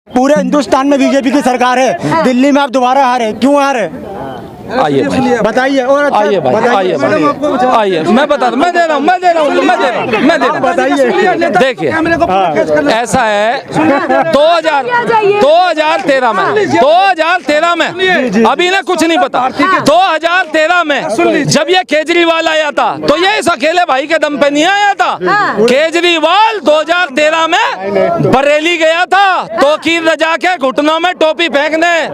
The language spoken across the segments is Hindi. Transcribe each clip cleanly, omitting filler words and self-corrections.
पूरे हिंदुस्तान में बीजेपी की सरकार है, दिल्ली में आप दोबारा हारे, क्यों हारे? आइए भाई, बताइए। और आइए भाई, आइए भाई, आइए, मैं बता रहा हूँ, मैं दे रहा हूँ, बताइए। देखिए ऐसा है 2013 में अभी ना कुछ नहीं पता। 2013 में जब ये केजरीवाल आया था तो ये इस अकेले भाई के दम पे नहीं आया था। केजरीवाल 2013 में बरेली गया था तौकीर रजा के घुटनों में टोपी फेंकने,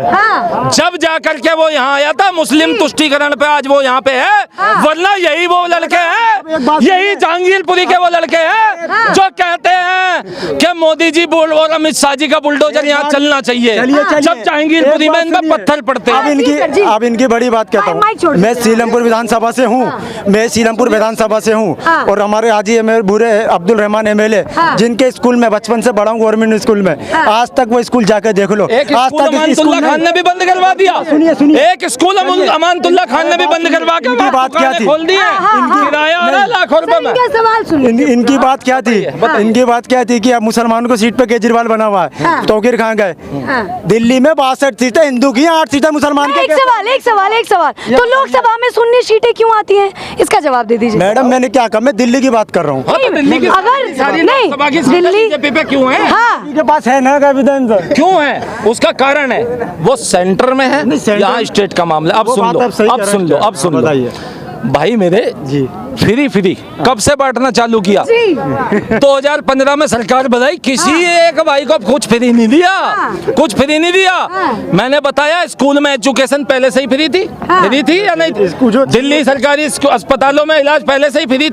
जब जाकर के वो यहाँ आया था मुस्लिम तुष्टीकरण पे, आज वो यहाँ पे है। वरना यही वो लड़के हैं, यही जहांगीरपुरी के वो लड़के हैं जो कहते हैं कि मोदी जी और अमित शाह जी का बुलडोजर यहाँ चलना चाहिए, जब जहांगीरपुरी में इन पे पत्थर पड़ते हैं। अब इनकी बड़ी बात कहता हूँ, मैं सीलमपुर विधानसभा से हूँ, और हमारे हाजी एमएलए बूढ़े अब्दुल रहमान एमएलए, जिनके स्कूल में बचपन से पढ़ा हूँ गवर्नमेंट स्कूल में, आज तक वो स्कूल जाके देख लो। आज तक अमानतुल्लाह खान ने भी बंद करवा दिया, एक स्कूल अमानतुल्लाह खान ने भी बंद करवा के इनकी बात क्या थी? खोल दिए, किराया आ रहा है लाखों रुपए में। इनकी बात क्या थी? इनकी बात क्या थी कि अब मुसलमानों को सीट पे केजरीवाल बना हुआ है, तौकीर खान गए। दिल्ली में 62 सीटें हिंदू की, 8 सीटें मुसलमान की। एक सवाल तो लोकसभा में सुन्नी सीटें क्यों आती हैं, इसका जवाब दे दीजिए। मैडम मैंने क्या कहा, मैं दिल्ली की बात कर रहा हूँ। अगर नहीं दिल्ली बीजेपी पे क्यों है? के पास है ना एविडेंस, क्यों है? उसका कारण है वो सेंटर में है, यहाँ स्टेट का मामला। अब सुन लो भाई मेरे जी, फ्री कब से बांटना चालू किया? 2015 में सरकार बनाई, किसी एक भाई को कुछ फ्री नहीं दिया, मैंने बताया स्कूल में एजुकेशन पहले से ही फ्री थी या नहीं थी? दिल्ली सरकारी अस्पतालों में इलाज पहले से ही फ्री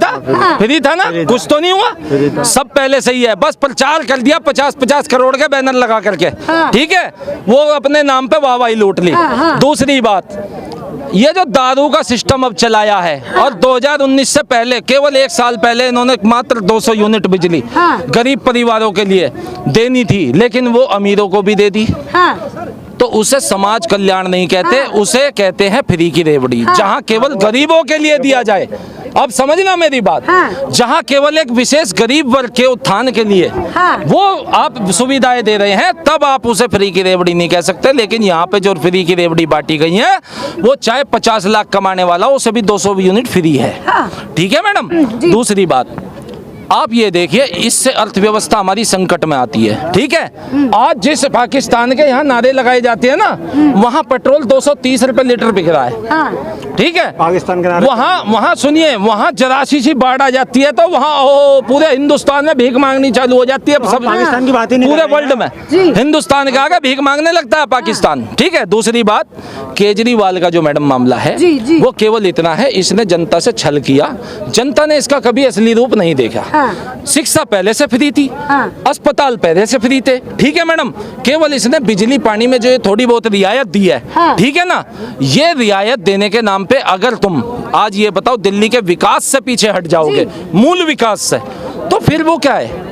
था ना? कुछ तो नहीं हुआ, सब पहले से ही है, बस प्रचार कर दिया 50-50 करोड़ के बैनर लगा करके, ठीक है, वो अपने नाम पे वाहवाही लूट ली। दूसरी बात, ये जो दारू का सिस्टम अब चलाया है, और 2019 से पहले केवल 1 साल पहले इन्होंने मात्र 200 यूनिट बिजली गरीब परिवारों के लिए देनी थी, लेकिन वो अमीरों को भी दे दी। तो उसे समाज कल्याण नहीं कहते, उसे कहते हैं फ्री की रेवड़ी, जहां केवल गरीबों के लिए दिया जाए। अब समझना मेरी बात, जहां केवल एक विशेष गरीब वर्ग के उत्थान के लिए वो आप सुविधाएं दे रहे हैं, तब आप उसे फ्री की रेवड़ी नहीं कह सकते। लेकिन यहाँ पे जो फ्री की रेवड़ी बांटी गई है, वो चाहे 50 लाख कमाने वाला उसे भी 200 यूनिट फ्री है, ठीक है मैडम? दूसरी बात, आप ये देखिए, इससे अर्थव्यवस्था हमारी संकट में आती है, ठीक है? आज जिस पाकिस्तान के यहाँ नारे लगाए जाते हैं ना, वहाँ पेट्रोल 230 रुपए लीटर बिक रहा है, ठीक है? पाकिस्तान के नारे वहाँ सुनिए, वहाँ जरा सी बाढ़ आ जाती है तो वहाँ पूरे हिंदुस्तान में भीख मांगनी चालू हो जाती है। सब पाकिस्तान की बात ही नहीं, पूरे वर्ल्ड में हिंदुस्तान के आगे भीख मांगने लगता है पाकिस्तान, ठीक है? दूसरी बात, केजरीवाल का जो मैडम मामला है, वो केवल इतना है, इसने जनता से छल किया, जनता ने इसका कभी असली रूप नहीं देखा। शिक्षा पहले से फ्री थी, अस्पताल पहले से फ्री थे, ठीक है मैडम? केवल इसने बिजली पानी में जो थोड़ी बहुत रियायत दी है, ठीक है ना? ये रियायत देने के नाम पे अगर तुम आज ये बताओ दिल्ली के विकास से पीछे हट जाओगे, मूल विकास से, तो फिर वो क्या है?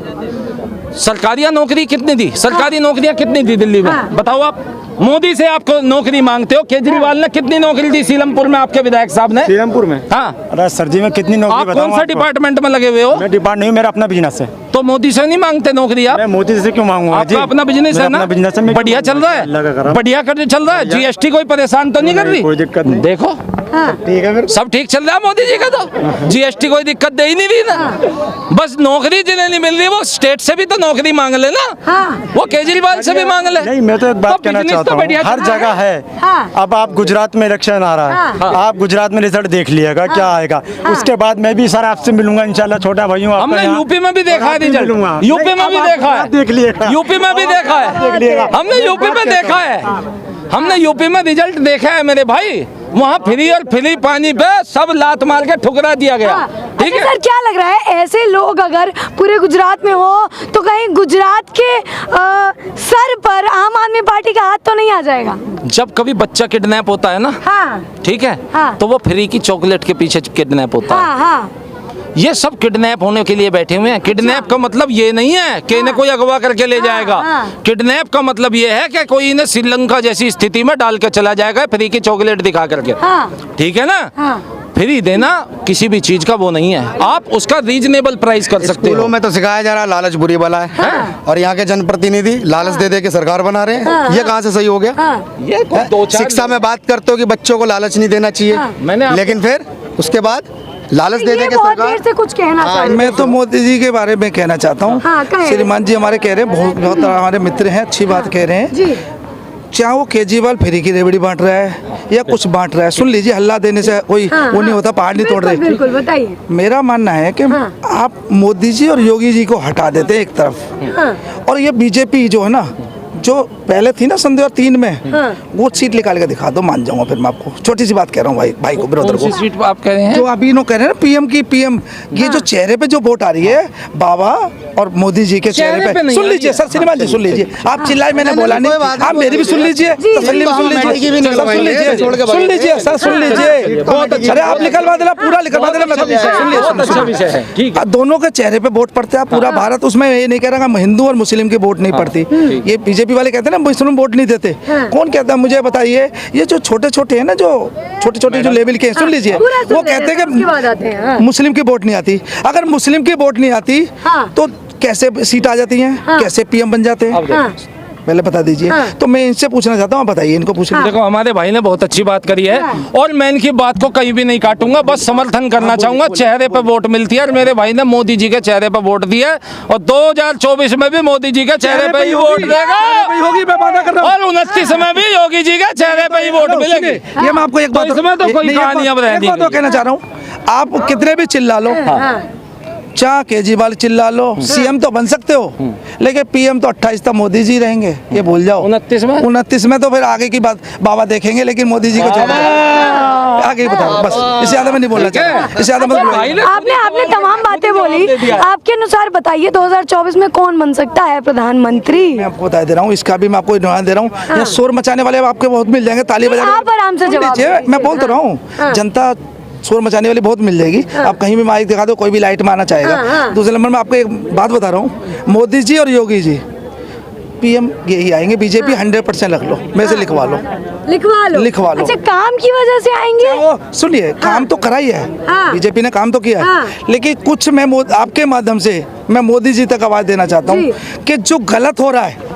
सरकारी नौकरी कितनी दी? सरकारी नौकरियां कितनी दी दिल्ली में? बताओ आप। मोदी से आपको नौकरी मांगते हो, केजरीवाल ने कितनी नौकरी दी सीलमपुर में आपके विधायक साहब ने? सीलमपुर में? हाँ। अरे सर जी, मैं कितनी नौकरी आप कौन सा डिपार्टमेंट में लगे हुए हो? मैं डिपार्टमेंट नहीं हूँ, मेरा अपना बिजनेस है। तो मोदी से नहीं मांगते नौकरी आप? मैं मोदी से क्यों मांगूंगा? आपका अपना बिजनेस है ना? बढ़िया चल रहा है, बढ़िया चल रहा है। जीएसटी कोई परेशान तो नहीं कर रही? कोई दिक्कत नहीं, देखो ठीक है, सब ठीक चल रहा है मोदी जी का, तो जीएसटी कोई दिक्कत दे ही नहीं रही ना। बस नौकरी जिन्हें नहीं मिल रही, वो स्टेट से भी तो नौकरी मांग ले ना, वो केजरीवाल से भी मांग ले। नहीं, मैं तो एक बात कहना चाहता हूँ, हर जगह है। अब आप गुजरात में इलेक्शन आ रहा है, आप गुजरात में रिजल्ट देख लिएगा क्या आएगा, उसके बाद मैं भी सर आपसे मिलूंगा इंशाल्लाह, छोटा भाई हूँ। हमने यूपी में भी देखा है रिजल्ट, यूपी में भी देखा है, देख लिएगा, यूपी में भी देखा है, हमने यूपी में देखा है, हमने यूपी में रिजल्ट देखा है मेरे भाई। वहाँ फ्री पानी पे सब लात मार के ठुकरा दिया गया, ठीक है? सर क्या लग रहा है, ऐसे लोग अगर पूरे गुजरात में हो तो कहीं गुजरात के सर पर आम आदमी पार्टी का हाथ तो नहीं आ जाएगा? जब कभी बच्चा किडनैप होता है ना, ठीक है, तो वो फ्री की चॉकलेट के पीछे किडनैप होता है। ये सब किडनैप होने के लिए बैठे हुए हैं। किडनैप का मतलब ये नहीं है कि इन्हें कोई अगवा करके ले जाएगा। किडनैप का मतलब ये है कि कोई इन्हें श्रीलंका जैसी स्थिति में डाल के चला जाएगा फ्री की चॉकलेट दिखा करके, ठीक है ना? फ्री देना किसी भी चीज का वो नहीं है, आप उसका रीजनेबल प्राइस कर सकते स्कूलों हो। में तो सिखाया जा रहा है लालच बुरी बला है, और यहाँ के जनप्रतिनिधि लालच दे दे के सरकार बना रहे हैं। ये कहाँ से सही हो गया? ये कोई दो चार शिक्षा में बात करते हो कि बच्चों को लालच नहीं देना चाहिए, मैंने आपको- लेकिन फिर उसके बाद लालच दे दे ये के बहुत देर सरकार। से कुछ कहना चाह रहे मैं तो मोदी जी के बारे में कहना चाहता हूँ। हाँ, कहें। श्रीमान जी हमारे कह रहे हैं, बहुत बहुत हमारे मित्र हैं, अच्छी बात कह रहे हैं। जी चाहे वो केजरीवाल फ्री की रेवड़ी बांट रहा है या कुछ बांट रहा है, सुन लीजिए, हल्ला देने से कोई वो नहीं होता, पहाड़ नहीं तोड़ रहे। बिल्कुल बताइए। मेरा मानना है कि आप मोदी जी और योगी जी को हटा देते हैं एक तरफ, और ये बीजेपी जो है ना, जो पहले थी ना सन 2003 में, वो सीट निकाल के दिखा दो, मान जाऊंगा फिर मैं आपको। छोटी सी बात कह रहा हूँ भाई को, ब्रदर कौन को। सी सीट आप कह रहे हैं? जो अभी इन्हों कह रहे हैं ना पीएम, ये जो चेहरे पे जो वोट आ रही है बाबा और मोदी जी के चेहरे चेहरे पे पे, नहीं सुन आ रही लीजिए है। सर, श्रीमान जी सुन लीजिए, आप चिल्लाए, मैंने बोला कोई नहीं, बात आप नहीं, मेरी भी सुन लीजिए, तसल्ली भी सुन लीजिए, की भी निकलवाएंगे, सुन लीजिए, छोड़ के सुन लीजिए सर, सुन लीजिए, बहुत अच्छा। अरे आप निकलवा देना, पूरा निकलवा देना, मैं तो सुन लीजिए, बहुत अच्छा विषय है, ठीक है। दोनों के चेहरे पे वोट पड़ते हैं, पूरा भारत, उसमें ये नहीं कह रहा कि हिंदू और मुस्लिम की वोट नहीं पड़ती। ये बीजेपी वाले कहते हैं ना मुस्लिम वोट नहीं देते, कौन कहता है मुझे बताइए? ये जो छोटे छोटे हैं ना, जो छोटे छोटे जो लेवल के हैं, सुन लीजिए, पूरा सुन वो लेते हैं, कहते हैं उसके बाद आते हैं, हाँ। कि मुस्लिम की वोट नहीं आती। अगर मुस्लिम की वोट नहीं आती हाँ। तो कैसे सीट आ जाती हैं, कैसे पीएम बन जाते हैं, हाँ। पहले बता दीजिए। तो मैं इनसे पूछना चाहता हूँ, आप बताइए, इनको पूछ लीजिए। देखो हमारे भाई ने बहुत अच्छी बात करी है, और मैं इनकी बात को कहीं भी नहीं काटूंगा, बस समर्थन करना चाहूंगा। चेहरे पे वोट मिलती है, और मेरे भाई ने मोदी जी के चेहरे पे वोट दिया है, और 2024 में भी मोदी जी के चेहरे पे ही वोट देगा, होगी, मैं वादा कर रहा हूँ। और 29 में भी योगी जी के चेहरे पे ही वोट मिलेगी। ये मैं आपको एक बात, इसमें तो कोई नहीं, एक कहानी अब बात- रहनी एक बात नहीं। तो कहना चाह रहा हूँ, आप कितने भी चिल्ला लो, चाहे केजरीवाल चिल्ला लो, सीएम तो बन सकते हो, लेकिन पीएम तो 28 तक मोदी जी रहेंगे, ये भूल जाओ। 29 में तो फिर आगे की बात बाबा देखेंगे, लेकिन मोदी जी को छोड़ आगे ही बता, बस इससे ज्यादा मैं नहीं बोलना चाहता, इससे ज्यादा मैं आपने तमाम बातें बोली, आपके अनुसार बताइए 2024 में कौन बन सकता है प्रधानमंत्री? मैं आपको बता दे रहा हूँ, इसका भी मैं आपको ध्यान दे रहा हूँ। यहाँ शोर मचाने वाले आपके बहुत मिल जाएंगे, ताली बजाने आप आराम से सुन जवाब लीजिए, दीजिए। मैं बोल तो रहा हूँ, जनता शोर मचाने वाली बहुत मिल जाएगी। आप कहीं भी माइक दिखा दो, कोई भी लाइट मारना चाहेगा। दूसरे नंबर में आपको एक बात बता रहा हूँ, मोदी जी और योगी जी पीएम यही आएंगे, बीजेपी 100% रख लो, मैं से लिखवा लो। लिखवा लो। अच्छा, काम की वजह से आएंगे? वो सुनिए, काम तो करा ही है, हाँ। बीजेपी ने काम तो किया है, हाँ। लेकिन कुछ मैं आपके माध्यम से मैं मोदी जी तक आवाज देना चाहता हूँ कि जो गलत हो रहा है,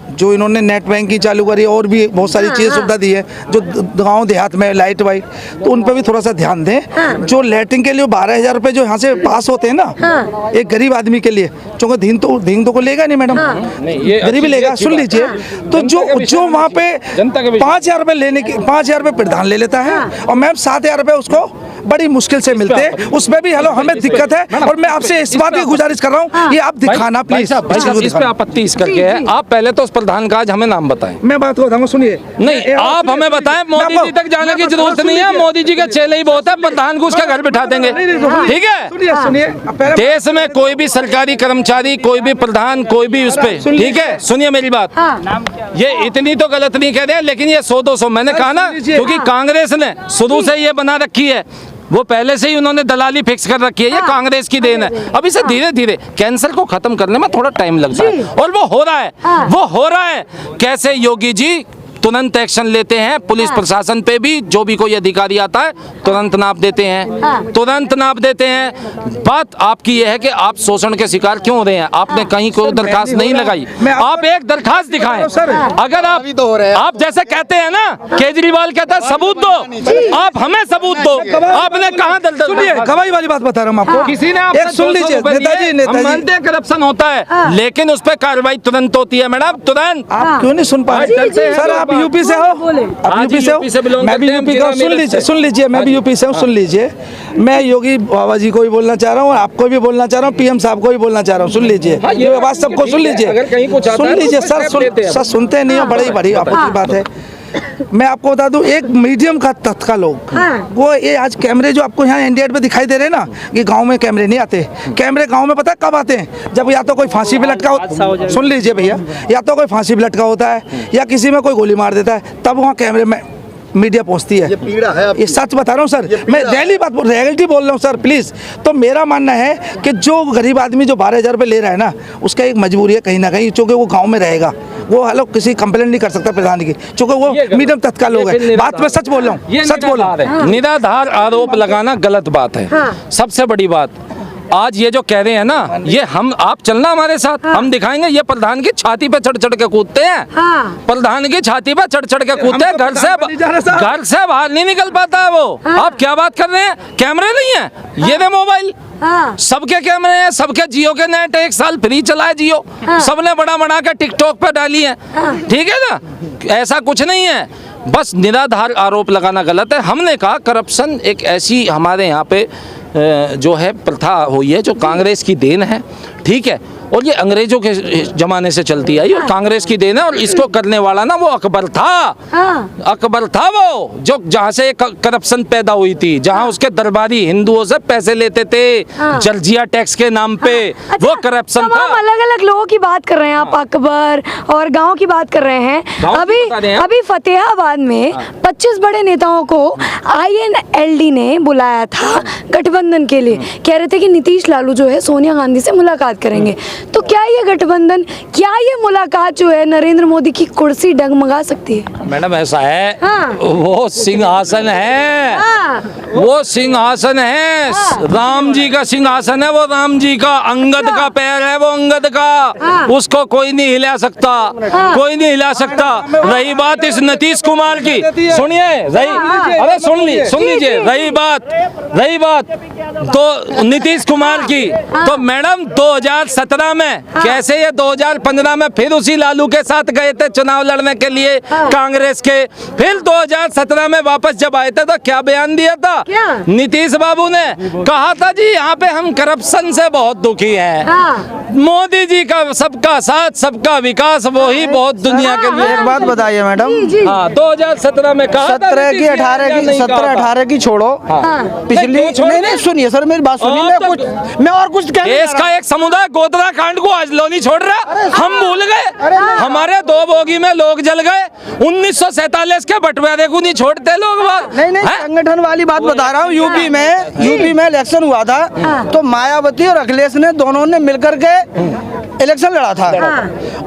जो इन्होंने नेट बैंकिंग चालू करी है और भी बहुत सारी चीज़ें सुविधा दी है, जो गांव देहात में लाइट वाइट, तो उन पर भी थोड़ा सा ध्यान दें। जो लैट्रिन के लिए 12,000 रुपए जो यहाँ से पास होते हैं ना, एक गरीब आदमी के लिए, क्योंकि धीन तो को लेगा नहीं मैडम, गरीबी लेगा। सुन लीजिए, तो जो वहाँ पे 5,000 रुपए लेने की 5,000 रुपए प्रधान ले लेता है, और मैम 7,000 रुपए उसको बड़ी मुश्किल से मिलते हैं, उसमें भी हेलो हमें दिक्कत है। और मैं आपसे इस बात की गुजारिश कर रहा हूँ, ये आप दिखाना प्लीज। इस पे आपत्ति इस करके है, आप पहले तो उस प्रधान का आज हमें नाम बताएं। मैं बात को बताऊंगा, सुनिए। नहीं, आप हमें बताएं, मोदी जी तक जाने की जरूरत नहीं है, मोदी जी के चेले ही बहुत है, प्रधान को उसका घर बिठा देंगे, ठीक है? सुनिए, देश में कोई भी सरकारी कर्मचारी, कोई भी प्रधान, कोई भी उस पे, ठीक है, सुनिए मेरी बात, ये इतनी तो गलत नहीं कह रहे, लेकिन ये 100-200 मैंने कहा ना, क्योंकि कांग्रेस ने शुरू से ये बना रखी है, वो पहले से ही उन्होंने दलाली फिक्स कर रखी है, ये कांग्रेस की देन है। अब इसे धीरे धीरे कैंसर को खत्म करने में थोड़ा टाइम लगता है, और वो हो रहा है, वो हो रहा है। कैसे योगी जी तुरंत एक्शन लेते हैं, पुलिस प्रशासन पे भी, जो भी कोई अधिकारी आता है तुरंत नाप देते हैं, तुरंत नाप देते हैं। बात आपकी यह है कि आप शोषण के शिकार क्यों हो रहे हैं, आपने कहीं कोई दरखास्त नहीं लगाई, आप एक दरखास्त दिखाएं। अगर आप जैसे कहते हैं ना, केजरीवाल कहता है सबूत दो, आप हमें सबूत दो, आपने कहाँ गवाही वाली बात बता रहा हूँ आपको। किसी ने एक सुन लीजिए, नेताजी मानते हैं करप्शन होता है, लेकिन उस पर कार्रवाई तुरंत होती है मैडम, तुरंत। आप क्यों नहीं सुन पा रहे? सर आप यूपी से हो, आप यूपी से हो, मैं भी यूपी का। सुन लीजिए, मैं भी यूपी से हूँ, सुन लीजिए, मैं योगी बाबा जी को भी बोलना चाह रहा हूँ, आपको भी बोलना चाह रहा हूँ, पीएम साहब को भी बोलना चाह रहा हूँ। सुन लीजिए, ये बात सबको सुन लीजिए, सुन लीजिए सर, सुनते नहीं हो, बड़ी आपकी बात है। मैं आपको बता दूं, एक मीडियम का तत्का लोग, वो ये आज कैमरे जो आपको यहाँ इंडिया पे दिखाई दे रहे हैं ना, कि गांव में कैमरे नहीं आते। कैमरे गांव में पता है कब आते हैं? जब या तो कोई फांसी पे लटका हो, सुन लीजिए भैया, या तो कोई फांसी पे लटका होता है, या किसी में कोई गोली मार देता है, तब वहाँ कैमरे में मीडिया पहुंचती है। ये पीड़ा है आपकी। ये सच बता रहा हूँ सर, मैं रियलिटी बोल रहा हूँ सर प्लीज़। तो मेरा मानना है कि जो गरीब आदमी जो 12,000 रुपये ले रहा है ना, उसका एक मजबूरी है कहीं ना कहीं, चूँकि वो गाँव में रहेगा, वो हालांकि किसी कंप्लेंट नहीं कर सकता प्रधान की, चूँकि वो मीडियम तत्त का लोग है। बात मैं सच बोल रहा हूँ, सच बोल रहा हूँ। निराधार आरोप लगाना गलत बात है। सबसे बड़ी बात आज ये जो कह रहे हैं ना, ये हम आप चलना हमारे साथ, हम दिखाएंगे। ये प्रधान की छाती पे चढ़ चढ़ के कूदते हैं, प्रधान की छाती पे चढ़ चढ़ के कूदते हैं, घर से बाहर नहीं निकल पाता है वो। आप क्या बात कर रहे हैं? कैमरे नहीं है, ये दे मोबाइल, सबके कैमरे हैं, सबके जियो के नेट 1 साल फ्री चला है जियो, सबने बना के टिकटॉक पे डाली है, ठीक है ना? ऐसा कुछ नहीं है, बस निराधार आरोप लगाना गलत है। हमने कहा करप्शन एक ऐसी हमारे यहाँ पे जो है प्रथा हुई है जो कांग्रेस की देन है, ठीक है, और ये अंग्रेजों के जमाने से चलती आई और कांग्रेस की देन है। और इसको करने वाला ना वो अकबर था, अकबर था वो, जो जहाँ से करप्शन पैदा हुई थी, जहाँ उसके दरबारी हिंदुओं से पैसे लेते थे जर्जिया टैक्स के नाम पे, वो करप्शन था। अलग अलग लोगों की बात कर रहे हैं आप, अकबर और गांव की बात कर रहे हैं। अभी फतेहाबाद में 25 बड़े नेताओं को INLD ने बुलाया था गठबंधन के लिए, कह रहे थे कि नीतीश लालू जो है सोनिया गांधी से मुलाकात करेंगे। तो क्या ये गठबंधन, क्या ये मुलाकात जो है नरेंद्र मोदी की कुर्सी डगमगा सकती है? मैडम ऐसा है, वो सिंहासन है, वो सिंहासन है, राम जी का सिंहासन है, वो राम जी का, अंगद का पैर है वो, अंगद का, उसको कोई नहीं हिला सकता, कोई नहीं हिला सकता। रही बात इस नीतीश कुमार की, सुनिए, अरे सुन लीजिए, रही बात तो नीतीश कुमार की, तो मैडम 2017 में कैसे ये 2015 में फिर उसी लालू के साथ गए थे चुनाव लड़ने के लिए कांग्रेस के, फिर 2017 में वापस जब आए थे तो क्या बयान दिया था नीतीश बाबू ने? कहा था जी यहाँ पे हम करप्शन से बहुत दुखी हैं, मोदी जी का सबका साथ सबका विकास वही बहुत दुनिया के लिए। एक बात बताइए मैडम, हाँ 2017 में कहा 17 की 18 की छोड़ो, पिछली नहीं सुनिए सर मेरी बात सुनिए, मैं और कुछ देश का एक समुदाय गोदरा कांड को आज लो नहीं छोड़ रहा, हम भूल गए, हमारे 2 बोगी में लोग जल गए, 1947 के बंटवारे को नहीं छोड़ते लोग। नहीं संगठन वाली बात बता रहा हूँ। यूपी में इलेक्शन हुआ था तो मायावती और अखिलेश ने दोनों ने मिलकर के इलेक्शन लड़ा था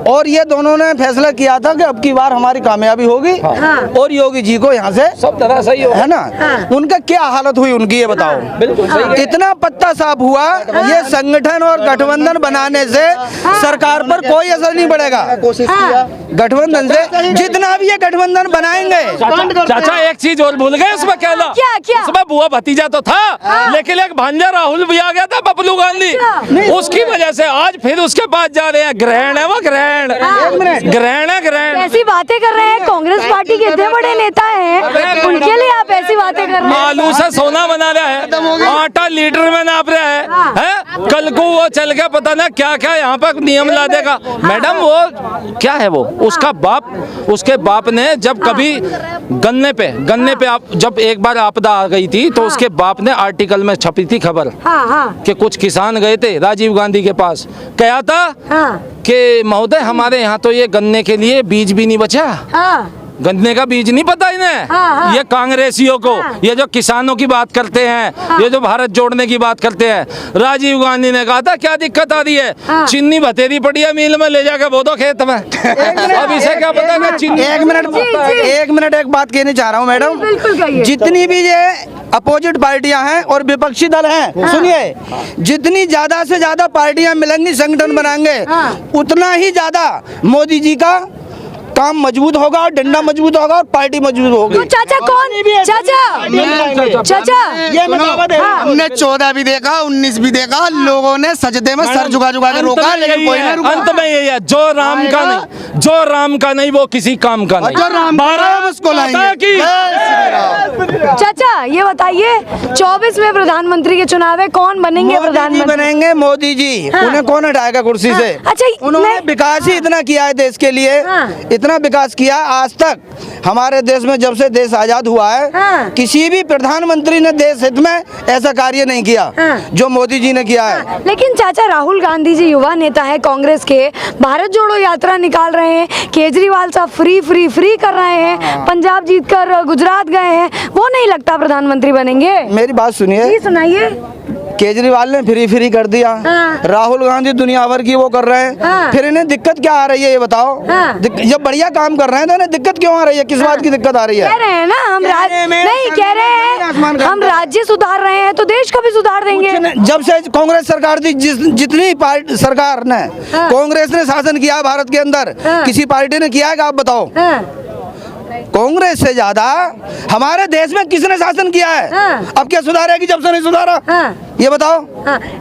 और ये दोनों ने फैसला किया था कि अब की बार हमारी कामयाबी होगी और योगी जी को यहाँ से सब तरह सही हो, है ना? उनका क्या हालत हुई उनकी ये बताओ। इतना पत्ता साफ हुआ, ये संगठन और गठबंधन बनाने से सरकार पर कोई असर नहीं पड़ेगा। गठबंधन से जितना भी ये गठबंधन बनाएंगे। चाचा एक चीज और भूल गए, उसमें क्या उसमें बुआ भतीजा तो था, लेकिन एक भांजा राहुल भी आ गया था, पप्पू गांधी, उसकी वजह से आज फिर उसके पास जा रहे हैं। ग्रहण है वो, ग्रहण है, ग्रहण। ऐसी बातें कर रहे हैं, कांग्रेस पार्टी के इतने बड़े नेता हैं, उनके लिए आप ऐसी बातें कर रहे हैं? आलू से सोना बना रहा है, आटा लीटर में नाप रहा है, कल को वो चल के पता ना क्या क्या यहाँ पर नियम ला देगा। मैडम वो क्या है, वो उसका बाप, उसके बाप ने जब कभी गन्ने पे आप जब एक बार आपदा आ गई थी तो उसके बाप ने आर्टिकल में छपी थी खबर कि कुछ किसान गए थे राजीव गांधी के पास, क्या था कि महोदय हमारे यहाँ तो ये गन्ने के लिए बीज भी नहीं बचा, गन्ने का बीज नहीं पता इन्हें। ये कांग्रेसियों को, ये जो किसानों की बात करते हैं, ये जो भारत जोड़ने की बात करते हैं, राजीव गांधी ने कहा था क्या दिक्कत आ रही है, चीनी भतेरी पड़ी है मिल में, ले जाकर बो दो खेत में। अब इसे क्या पता है चीनी। एक मिनट एक बात कहनी चाह रहा हूँ मैडम, जितनी भी ये अपोजिट पार्टियां हैं और विपक्षी दल हैं, सुनिए, जितनी ज्यादा से ज्यादा पार्टियां मिलेंगी संगठन बनाएंगे उतना ही ज्यादा मोदी जी का काम मजबूत होगा और डंडा मजबूत होगा और पार्टी मजबूत होगी। तो चाचा कौन? चाचा ये हमने 14 भी देखा, 19 भी देखा, लोगों ने सजदे में सर झुका के रोका, लेकिन कोई ना रुका। अंत में यही है, जो राम का नहीं वो किसी काम का नहीं। चाचा ये बताइए 24 में प्रधानमंत्री के चुनाव है, कौन बनेंगे प्रधानमंत्री? बनेंगे मोदी जी। उन्हें कौन हटाएगा कुर्सी से? अच्छा उन्होंने विकास ही इतना किया है देश के लिए, इतना जितना विकास किया आज तक हमारे देश में, जब से देश आजाद हुआ है, हाँ। किसी भी प्रधानमंत्री ने देश हित में ऐसा कार्य नहीं किया हाँ। जो मोदी जी ने किया है। लेकिन चाचा राहुल गांधी जी युवा नेता है कांग्रेस के, भारत जोड़ो यात्रा निकाल रहे हैं, केजरीवाल साहब फ्री फ्री फ्री कर रहे हैं, पंजाब जीतकर गुजरात गए हैं, वो नहीं लगता प्रधानमंत्री बनेंगे? मेरी बात सुनिए, जी सुनाइए। केजरीवाल ने फ्री फ्री कर दिया, हाँ। राहुल गांधी दुनिया भर की वो कर रहे हैं, हाँ। फिर इन्हें दिक्कत क्या आ रही है ये बताओ? हाँ। जब बढ़िया काम कर रहे हैं तो इन्हें दिक्कत क्यों आ रही है? किस बात की दिक्कत आ रही है? कह रहे हैं ना हम नहीं कह रहे हैं हम राज्य सुधार रहे हैं तो देश का भी सुधार देंगे। जब से कांग्रेस सरकार थी, जितनी पार्टी सरकार ने, कांग्रेस ने शासन किया है भारत के अंदर, किसी पार्टी ने किया है क्या? आप बताओ। कांग्रेस से ज्यादा हमारे देश में किसने शासन किया है? अब क्या सुधार है कि जब से नहीं सुधारा? ये बताओ।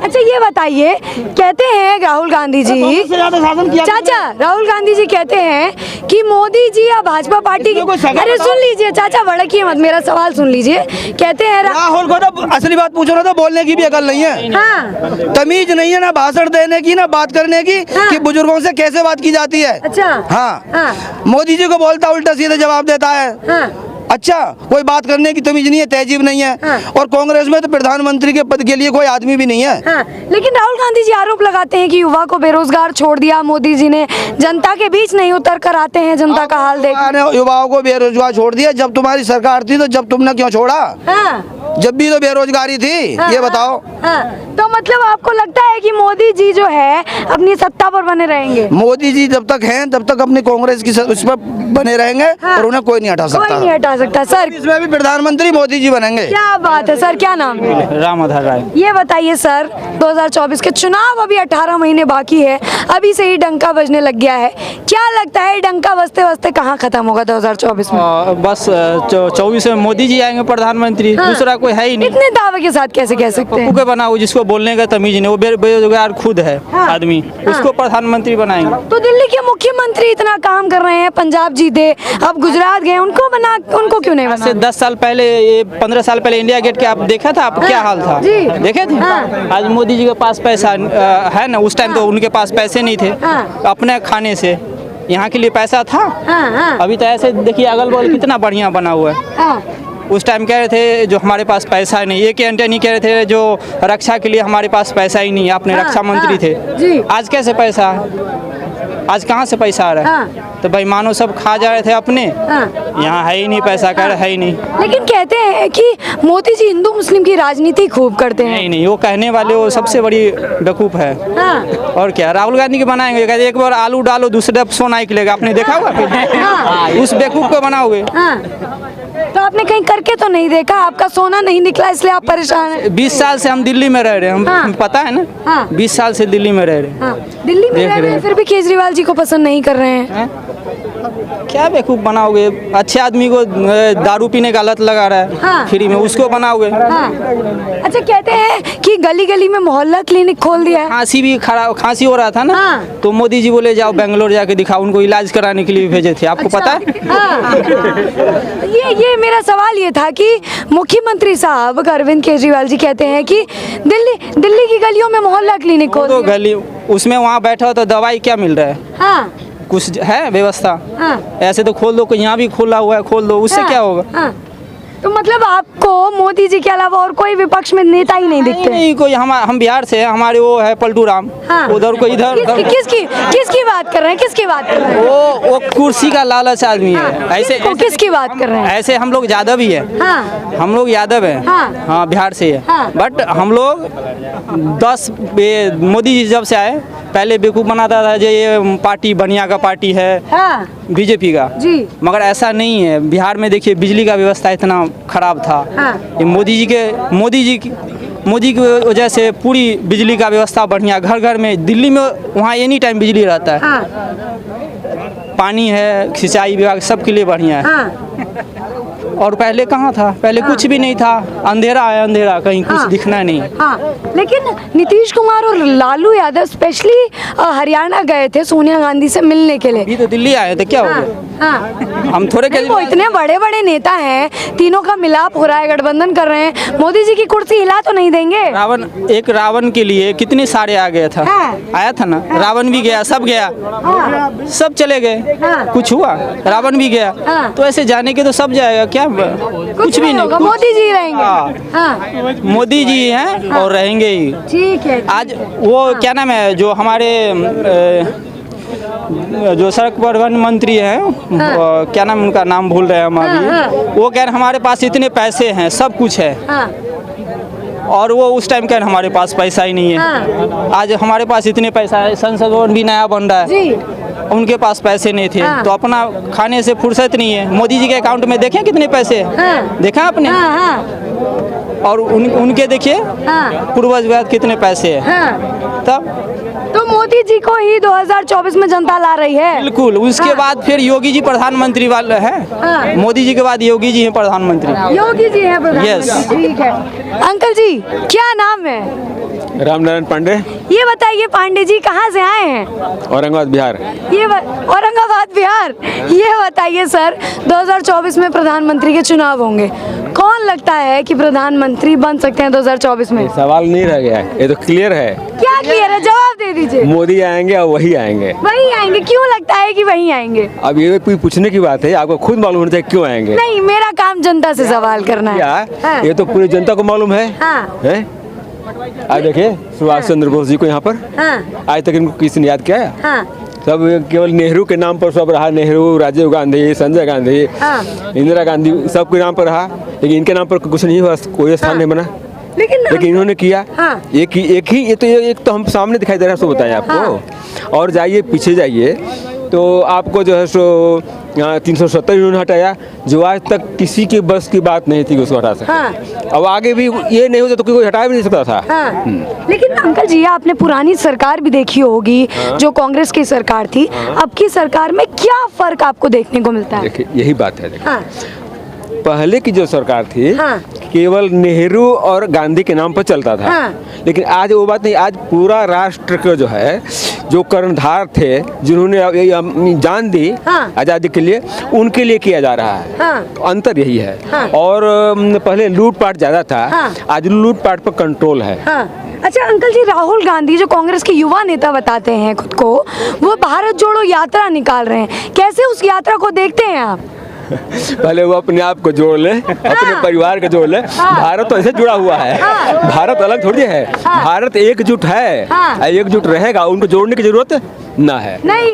अच्छा ये बताइए, कहते हैं राहुल गांधी जी, चाचा राहुल गांधी जी कहते हैं कि मोदी जी या भाजपा पार्टी की, अरे सुन लीजिए चाचा, भड़किए मत, मेरा सवाल सुन लीजिए। कहते हैं राहुल को तो असली बात पूछो ना तो बोलने की भी अकल नहीं है, हाँ। तमीज नहीं है, ना भाषण देने की ना बात करने की, कि बुजुर्गों से कैसे बात की जाती है। अच्छा हाँ। मोदी जी को बोलता उल्टा सीधे जवाब देता है। अच्छा, कोई बात करने की तमीज नहीं है, तहजीब नहीं है। और कांग्रेस में तो प्रधानमंत्री के पद के लिए कोई आदमी भी नहीं है। लेकिन राहुल गांधी जी आरोप लगाते हैं कि युवा को बेरोजगार छोड़ दिया मोदी जी ने, जनता के बीच नहीं उतर कर आते हैं जनता का हाल देख। युवाओं को बेरोजगार छोड़ दिया, जब तुम्हारी सरकार थी तो जब तुमने क्यों छोड़ा? जब भी तो बेरोजगारी थी, ये बताओ। तो मतलब आपको लगता है कि मोदी जी जो है अपनी सत्ता पर बने रहेंगे? मोदी जी जब तक हैं तब तक अपनी कांग्रेस की उस पर बने रहेंगे, और उन्हें कोई नहीं हटा सकता। कोई नहीं हटा सकता। सर इसमें भी प्रधानमंत्री मोदी जी बनेंगे। क्या बात है सर, क्या नाम है? रामाधर राय। ये बताइए सर, 2024 के चुनाव अभी 18 महीने बाकी है, अभी से ही डंका बजने लग गया है, क्या लगता है डंका बजते बजते कहाँ खत्म होगा 2024 में? बस 24 में मोदी जी आएंगे प्रधानमंत्री, दूसरा कोई है ही नहीं। इतने दावे के साथ कैसे कह सकते हैं? के बनाओ जिसको बोलने का तमीज नहीं, वो बेरोजगार खुद है आदमी, उसको प्रधानमंत्री बनाएंगे। तो दिल्ली के मुख्यमंत्री इतना काम कर रहे हैं, पंजाब जीते, अब गुजरात गए, उनको क्यों नहीं बना? 10 साल पहले, 15 साल पहले इंडिया गेट के आप देखा था, आप क्या हाल था? देखे थे? आज मोदी जी के पास पैसा है ना, उस टाइम तो उनके पास पैसे नहीं थे, अपने खाने से यहाँ के लिए पैसा था। अभी तो ऐसे देखिए अगल बगल कितना बढ़िया बना हुआ है। उस टाइम कह रहे थे जो हमारे पास पैसा नहीं, ये एंटनी कह रहे थे जो रक्षा के लिए हमारे पास पैसा ही नहीं है, अपने रक्षा मंत्री थे। आज कैसे पैसा है? आज कहाँ से पैसा आ रहा है? तो भाई मानो सब खा जा रहे थे अपने, यहाँ है ही नहीं पैसा, कह रहे है ही नहीं। लेकिन कहते हैं कि मोदी जी हिंदू मुस्लिम की राजनीति खूब करते हैं। नहीं, वो कहने वाले वो सबसे बड़ी बेवकूफ है। और क्या, राहुल गांधी के बनाएंगे, कहते एक बार आलू डालो दूसरे सोना निकलेगा, आपने देखा होगा? उस बेवकूफ को बनाओगे। तो आपने कहीं करके तो नहीं देखा, आपका सोना नहीं निकला इसलिए आप परेशान हैं? 20 साल से हम दिल्ली में रह रहे हैं, हम पता है ना, 20 साल से दिल्ली में रह रहे हैं। दिल्ली में रह रहे हैं, फिर भी केजरीवाल जी को पसंद नहीं कर रहे हैं। क्या बेवकूफ बनाओगे? अच्छे आदमी को दारू पीने का लत लगा रहा है फ्री में, उसको बनाओगे। अच्छा, कहते हैं कि गली गली में मोहल्ला क्लिनिक खोल दिया है। खांसी हो रहा था ना, तो मोदी जी बोले जाओ बेंगलोर जाके दिखाओ, उनको इलाज कराने के लिए भेजे थे, आपको पता है? ये मेरा सवाल ये था कि मुख्यमंत्री साहब अरविंद केजरीवाल जी कहते हैं कि दिल्ली की गलियों में मोहल्ला क्लिनिक खोल दिया। गली उसमें वहाँ बैठा हो तो दवाई क्या मिल रहा है? कुछ है व्यवस्था? ऐसे तो खोल दो, यहाँ भी खोला हुआ है, खोल दो, उससे क्या होगा? तो मतलब आपको मोदी जी के अलावा और कोई विपक्ष में नेता ही नहीं दिखते? नहीं कोई, हम बिहार से हैं, हमारे वो है पलटू राम, उधर को इधर। किसकी बात कर रहे हैं? किसकी बात कर रहे हैं? वो कुर्सी का लालच आदमी है। ऐसे किसकी बात कर रहे हैं? ऐसे हम लोग यादव ही है, हम लोग यादव है, हाँ बिहार से है। बट हम लोग मोदी जी जब से आए, पहले बेवकूफ बनाता था जो ये पार्टी बनिया का पार्टी है, बीजेपी का जी, मगर ऐसा नहीं है। बिहार में देखिए बिजली का व्यवस्था इतना खराब था, ये मोदी जी की वजह से पूरी बिजली का व्यवस्था बढ़िया, घर घर में, दिल्ली में वहाँ एनी टाइम बिजली रहता है, पानी है, सिंचाई विभाग सबके लिए बढ़िया है। और पहले कहाँ था? पहले कुछ भी नहीं था, अंधेरा है अंधेरा, कहीं कुछ दिखना नहीं। हाँ, लेकिन नीतीश कुमार और लालू यादव स्पेशली हरियाणा गए थे सोनिया गांधी से मिलने के लिए। अभी तो दिल्ली आए थे, क्या हो गया? हम थोड़े नहीं, वो इतने बड़े बड़े नेता हैं, तीनों का मिलाप हो रहा है, गठबंधन कर रहे हैं, मोदी जी की कुर्सी हिला तो नहीं देंगे? रावण के लिए कितने सारे आ गया था, आया था ना, रावण भी गया, सब गया, सब चले गए, कुछ हुआ? रावण भी गया, तो ऐसे जाने के तो सब जाएगा क्या? कुछ भी नहीं, मोदी जी रहेंगे। मोदी जी हैं और रहेंगे ही। ठीक है। आज वो क्या नाम है जो हमारे जो सड़क परिवहन मंत्री हैं, क्या नाम उनका, नाम भूल रहे हैं हम अभी, वो कह रहे हमारे पास इतने पैसे हैं, सब कुछ है, और वो उस टाइम कह रहे हमारे पास पैसा ही नहीं है। आज हमारे पास इतने पैसा है, संसद भवन भी नया बन रहा है, उनके पास पैसे नहीं थे, तो अपना खाने से फुर्सत नहीं है। मोदी जी के अकाउंट में देखें कितने पैसे हैं, देखा आपने? और उनके देखिए पूर्वज कितने पैसे हैं। तब तो मोदी जी को ही 2024 में जनता ला रही है। बिल्कुल। उसके बाद फिर योगी जी प्रधानमंत्री वाले हैं, मोदी जी के बाद योगी जी हैं प्रधानमंत्री। योगी जी हैं प्रधानमंत्री। यस। ठीक है। अंकल जी क्या नाम है? रामनारायण पांडे। ये बताइए पांडे जी कहाँ से आए हैं? औरंगाबाद बिहार। औरंगाबाद बिहार। ये बताइए सर, 2024 में प्रधानमंत्री के चुनाव होंगे, कौन लगता है कि प्रधानमंत्री बन सकते हैं 2024 में? सवाल नहीं रह गया है, ये तो क्लियर है। क्या क्लियर है? जवाब दे दीजिए। मोदी आएंगे और वही आएंगे। वही आएंगे? क्यों लगता है कि वही आएंगे? अब ये कोई पूछने की बात है, आपको खुद मालूम होना चाहिए क्यों आएंगे। नहीं, मेरा काम जनता से सवाल करना है। क्या ये तो पूरी जनता को मालूम है। हैं? आज देखिए सुभाष चंद्र बोस जी को यहाँ पर आज तक इनको किसी ने याद किया है? सब केवल नेहरू के नाम पर सब रहा, नेहरू, राजीव गांधी, संजय गांधी, इंदिरा गांधी, सब के नाम पर रहा, लेकिन इनके नाम पर कुछ नहीं हुआ, कोई स्थान नहीं बना। लेकिन इन्होंने किया। एक ही ये तो हम सामने दिखाई दे रहा है, सो बताएं आपको। और जाइए पीछे जाइए तो आपको जो है सो 370 इन्होंने हटाया, जो आज तक किसी की बस की बात नहीं थी उसको हटा सके। अब आगे भी ये नहीं होता तो कोई हटा भी नहीं सकता था। लेकिन अंकल जी आपने पुरानी सरकार भी देखी होगी, जो कांग्रेस की सरकार थी, अब की सरकार में क्या फर्क आपको देखने को मिलता है? देखिए यही बात है। पहले की जो सरकार थी केवल नेहरू और गांधी के नाम पर चलता था, लेकिन आज वो बात नहीं। आज पूरा राष्ट्र का जो है, जो कर्णधार थे, जिन्होंने जान दी आज़ादी के लिए, उनके लिए किया जा रहा है। तो अंतर यही है। और पहले लूटपाट ज़्यादा था, आज लूटपाट पर कंट्रोल है। अच्छा अंकल जी, राहुल गांधी जो कांग्रेस के युवा नेता बताते हैं खुद को, वो भारत जोड़ो यात्रा निकाल रहे हैं, कैसे उस यात्रा को देखते हैं आप? पहले वो अपने आप को जोड़ ले, अपने परिवार को जोड़ ले। भारत तो ऐसे जुड़ा हुआ है, भारत अलग थोड़ी है, भारत एकजुट है, एकजुट रहेगा, उनको जोड़ने की जरूरत ना है। नहीं।